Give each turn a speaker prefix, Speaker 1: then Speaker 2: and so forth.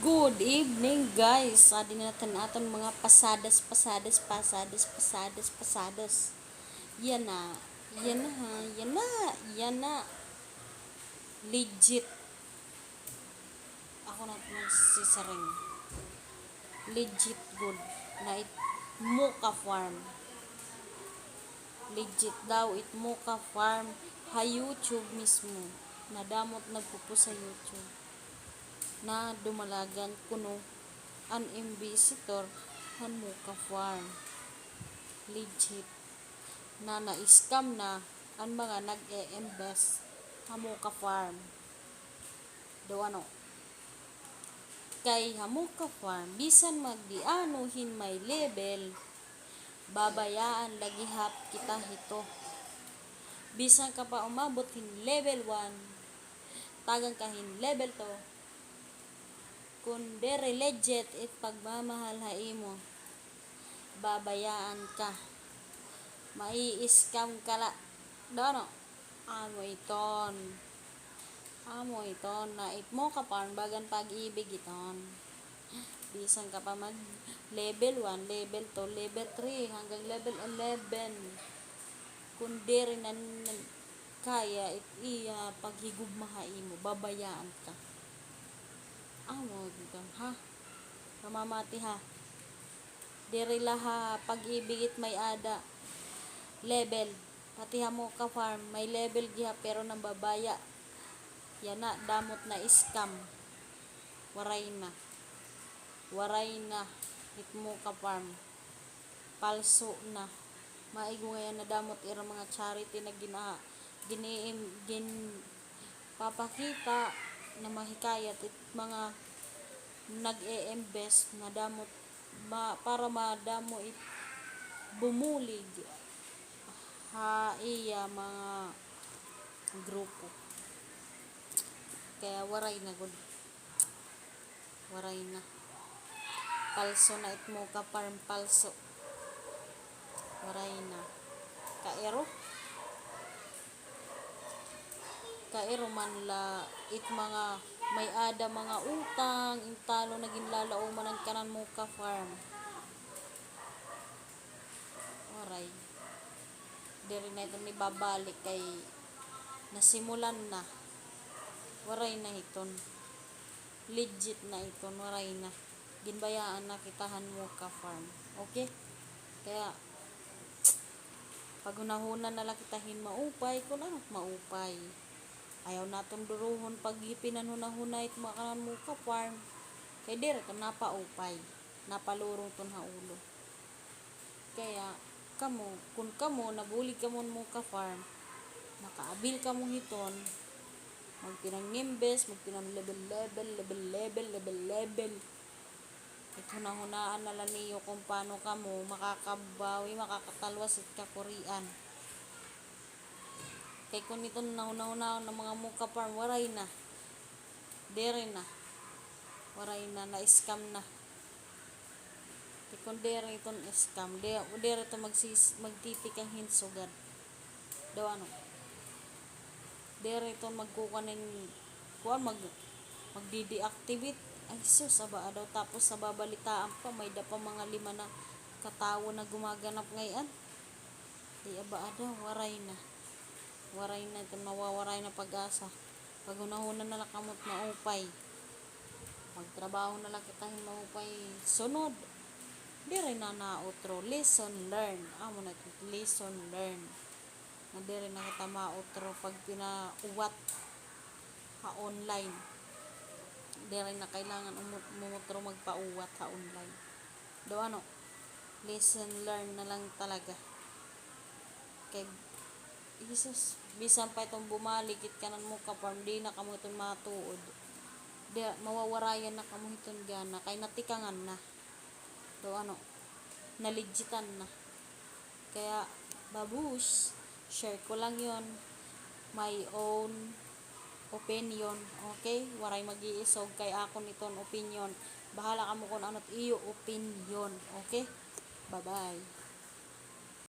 Speaker 1: Good evening guys. Sa din natin aton mga pasadas. Yan na. Yan na ha. Yan na. Legit. Ako na sisaring. Legit good. Na it Mocha Farm. Legit daw it Mocha Farm. Ha YouTube mismo. Nadamot nagpupo sa YouTube. Na dumalagan kuno an visitor han Mocha Farm. Legit na na-scam na ang mga nag-e-invest ha Mocha Farm. Do ano kay ha Mocha Farm bisan magdianuhin may level babayaan lagi hap kita hito. Bisan ka pa umabot hin level 1 tagang kahin level 2 kung dere legit it pagmamahal ha imo babayaan ka mai-scam ka la dono amo iton na it Mocha Farm bagan pag-ibig iton. Bisan ka pa mag level 1 level 2 level 3 hanggang level 11 kung dere nan kaya it iya paghigugmaha imo babayaan ka. Amo dito ha mamamati ha diri laha pag-ibig it may ada level pati ha Mocha Farm may level giha pero nang babaya yan na damot na scam waray na it Mocha Farm palso na maigo ngayon na damot ira mga charity na gin papakita na mahikayat it mga nag-e-invest na damot para madamo it bumulig ha iya mga grupo. Kaya waray na palso na it Mocha Farm palso waray na kaero man la it mga may ada mga utang intalo naging lalao man ang kanan Mocha Farm waray diri na ito ni babalik kay nasimulan na waray na iton legit na iton waray na ginbayaan na kitahan Mocha Farm. Okay kaya pagunahunan na lang kitahin maupay kung ano maupay ayaw naton duruhon pag pinanhunahuna it makanan Mocha Farm kay dire ka napaupay napalurong ton ha ulo. Kaya kung kamo nabulig kamo Mocha Farm makaabil kamo hiton magpinang-imbes magpinang level ito hunahunaan na lang niyo kung paano kamo makakabawi makakatalwas it kakurian. Kay kung ito nahuna-huna ng mga Mocha Farm waray na na-scam na. Kay kung dere itong scam dere ito magtitikang hinsugad daw ano dere ito magkukanin magdi-deactivate ay sus aba daw tapos sa babalitaan pa may da pa mga 5 na katawo na gumaganap ngayon di aba daw waray na ito mawawaray na pag-asa pag unahunan na lang kamot maupay magtrabaho na lang kitahin maupay sunod dire na nautro lesson learn amo na ito lesson learn na dire na kita mautro pag pinauwat ha online dire na kailangan umutro magpauwat ha online do ano lesson learn na lang talaga kay Jesus bisan pa itong bumalik it kanan Mocha Farm di na kamo itong matuod di mawawarayan na kamo itong gana kay natikangan na do ano nalegitan na. Kaya babush share ko lang yon my own opinion. Okay waray mag-iisog kay ako niton opinion bahala kamo kung ano't iyo opinion. Okay bye bye.